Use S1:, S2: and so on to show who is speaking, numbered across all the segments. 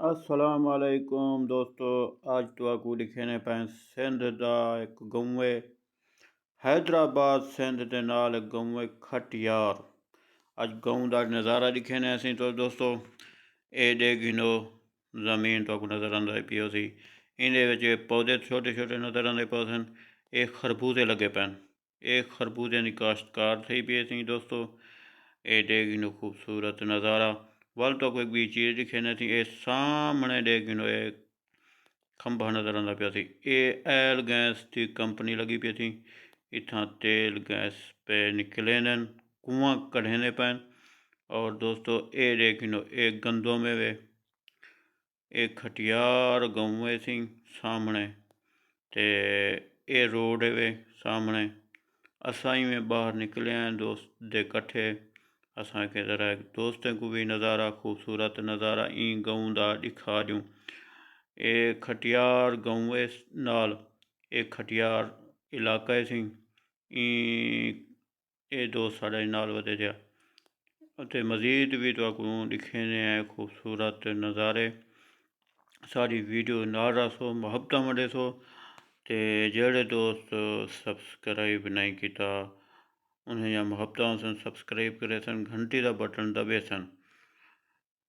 S1: अस्सलाम वालेकुम दोस्तों। आज तो आपको दिखेने पैं सिंध दा एक गाँव है हैदराबाद सिंध दे नाल एक गाँव है खटियार। अज गाँव दा नज़ारा दिखेने असीं तो दोस्तों ये देखिनो ज़मीन तो आपको नज़र आंदा पियो सी इहदे विच पौधे छोटे छोटे नज़र आंदे पए सन। ये खरबूजे लगे पैन, ये खरबूजे दी काश्तकार थी पई सी दोस्तों। ये देखिनो खूबसूरत नज़ारा वल तो कोई बी चीज़ दिखे नहीं थी। ये सामने देखिनो ये खंभा नज़र आंदा पिया सी। ये एल गैस की कंपनी लगी पई थी। इत्थां तेल गैस पे निकले न कुआं कढ़ने पैन। और दोस्तों ये देखिनो ये गंदों में वे एक खटियार गाँव है सी सामने ते ये रोड वे सामने। असां में बाहर निकले हैं दोस्त दे कट्ठे। असां के ज़रा दोस्तों को भी नज़ारा खूबसूरत नज़ारा ई गाँव दा दिखा दूँ। ये खटियार गाँव नाल ये खटियार इलाका सी ये दोस्त साढ़े नाल वधे जा ਅਤੇ ਮਜ਼ੀਦ ਵੀ ਤੁਹਾਨੂੰ ਦਿਖੇਨੇ ਹੈ खूबसूरत नज़ारे। सारी वीडियो नाल रसो मुहब्बत वंडे सो ते जेड़े दोस्त सब्सक्राइब नहीं किया उन्हें या मुहब्बत सन सब्सक्राइब करे सन घंटी का बटन दबे सन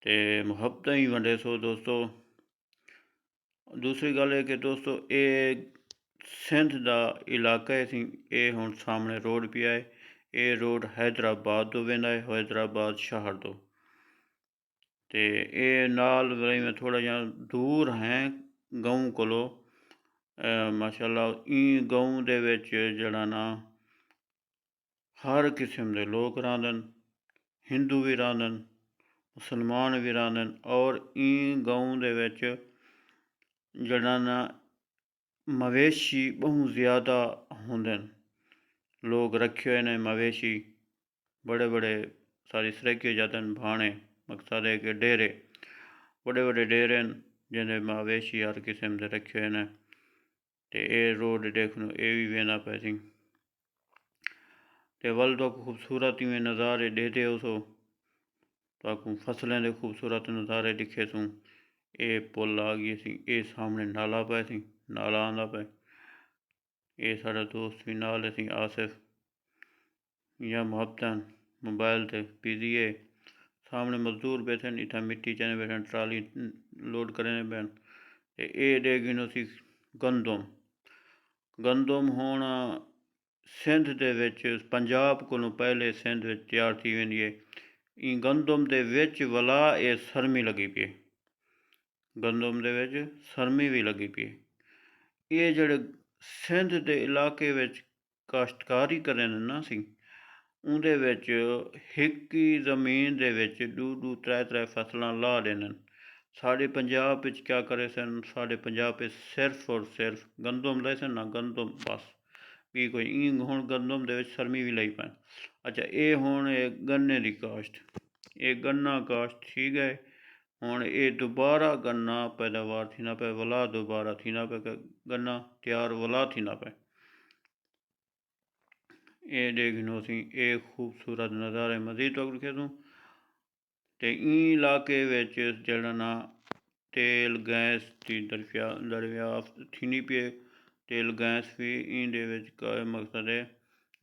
S1: ते मुहब्बत ही वंडे सो दोस्तों। दूसरी गल है कि दोस्तों ये सिंध का इलाका है सी ये हुण सामने रोड पिया है। ये रोड हैदराबाद तो वेंदा है हैदराबाद शहर तो ते ये नाल में थोड़ा जिहा दूर हैं गाँव कोलो। माशाअल्लाह ई गाँव दे विच जिहड़ा ना हर किस्म के लोग रहिंदे न, हिंदू भी रहिंदे न, मुसलमान भी रहिंदे न। और ई गाँव दे विच जिहड़ा ना मवेशी बहुत ज़्यादा होंदे न। लोग रखे हुए ने मवेशी बड़े बड़े सारी सराइके जाते हैं भाने मकसद है कि डेरे बड़े बड़े डेरे न जिन्हें मवेशी हर किस्म के रखे हुए ने। ते ये रोड देखो ये भी वेंदा पे सी ते वल तो खूबसूरत में नज़ारे देते हो सो ताकू फसलें दे खूबसूरत नज़ारे दिखे सूँ। ये पुल आ गई सी ये सामने नाला पे सी नाला आंदा पे। ये सारा दोस्त भी नाल सी आसिफ या मुहब्बतन मोबाइल ते बिजी है। सामने मजदूर बैठे इतना मिट्टी चने बैठे ट्राली लोड करने पैन। ये देखिनो सी गंदम गंदम होना सिंध दे विच पंजाब कोलों पहले सिंध विच तैयार थी वेंदी है। ई गंदम दे विच वला ये सरमी लगी पई गंदम दे विच सरमी भी लगी पई। ये जिहड़े सिंध दे इलाके विच काश्तकारी करन ना सी उहदे विच हिक ही ज़मीन दे विच दो त्रै फसलां ला देन। साढ़े पंजाब विच क्या करे सन साढ़े पंजाब विच सिर्फ और सिर्फ गंदम ले सन ना गंदम बस भी कोई ई हुण गंदम दे विच सरमी भी लई पैन। अच्छा ये हुण गन्ने दी काश्त ये गन्ना काश्त थी गए हुण ये दोबारा गन्ना पैदावार थी ना पे वला दोबारा थी ना पे गन्ना तैयार वला थी ना पे। ये देखनो सी ये खूबसूरत नज़ारे मज़ीद तो लिखे दूँ ते ई इलाके विच जिहड़ा ना तेल गैस की दरियाफ्त थींदी पई है। तेल गैस भी इंदे विच का मकसद है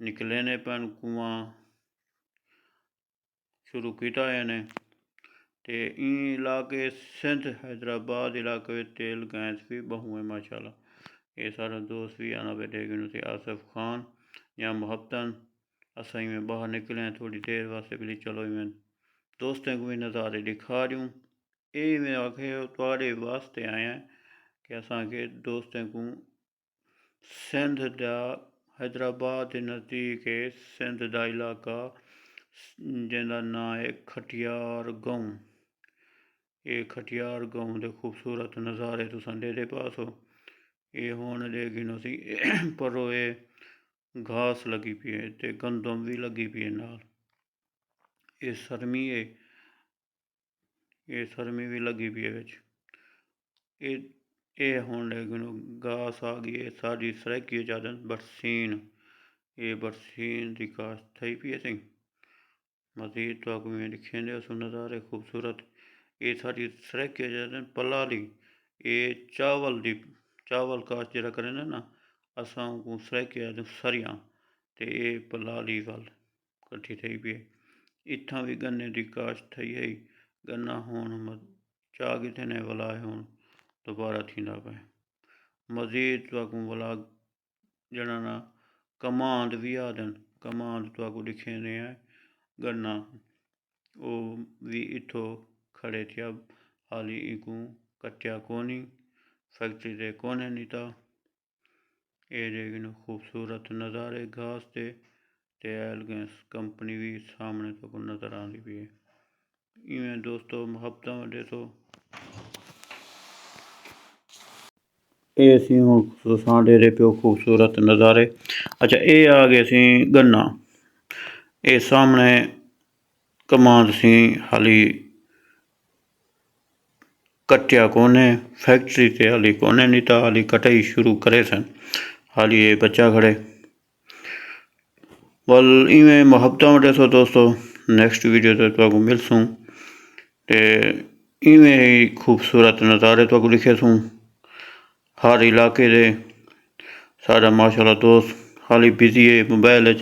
S1: निकले ने पैन कुआं शुरू किया इन्हें ते ई इलाके सिंध हैदराबाद इलाके में तेल गैस भी बहु है माशाल्लाह। ये सारा दोस्त भी आना पे देखने से आसिफ खान या मुहब्बतन असाई में बाहर निकले हैं थोड़ी देर वास्ते भी चलो मैं दोस्तों को भी नज़ारे दिखा दूँ। ये मैं आखे थोड़े वास्ते आए हैं कि असा के दोस्तों को सिंध दा हैदराबाद के नज़दीक है सिंध दा इलाका जिंदा ना है खटियार गाँव। ये खटियार गाँव के खूबसूरत नज़ारे तुसां दे पास हो। ये हुण देखिनो सी परो ये घास लगी पई है ते गंदम भी लगी पई है नाल। ये सरमी है ये सरमी भी लगी पई है विच। ये हुण देखिनो घास आ गई है सारी सराइकी जादन बरसीन ये बरसीन की काश्त थी पई सी। मज़ीद तो मैं दिखेंदे सो नज़ारे खूबसूरत। ਇਹ ਸਾਡੀ ਸਰੈਕੇ ਜਿਹੜੇ ਪੱਲਾ ਲਈ ਇਹ ਚਾਵਲ ਕਾਸ਼ ਜਿਹੜਾ करे ना असां को सरैके सरियां ते ये पलाली वल इकट्ठी थी पई इत्थां भी गन्ने की काश्त थी है गन्ना हुण चाह किथे ने वलाए हुण दोबारा थींदा पे मज़ीद तुहाकू वलाग जड़ा ना कमांद भी आदन कमांद तुहाकू लिखे ने है गन्ना वो भी इत्थों खड़े थे हाली इकू कट्टिया कोनी फैक्ट्री दे कोने नहीं था ये लेकिन खूबसूरत नज़ारे घास के एलगेंस कंपनी भी सामने तो नज़र आती पई है इवें दोस्तों मुहब्बतां वड्डे तो ये असीं हुण तुसां डेरे पियो खूबसूरत नज़ारे अच्छा ये आ गए सी गन्ना ये सामने कमांद सी हाली कट्टिया कोने फैक्ट्री ते हाली कोने नहीं था हाली कटाई शुरू करे सन हाली ये बच्चा खड़े वल इवें मुहब्बतां वड्डे सो दोस्तों नेक्स्ट वीडियो ते तुहाकू मिलसूं ते इवें ही खूबसूरत नज़ारे तुहाकू लिखे सूं हर इलाके दे साडा माशाअल्लाह दोस्त हाली बिजी है मोबाइल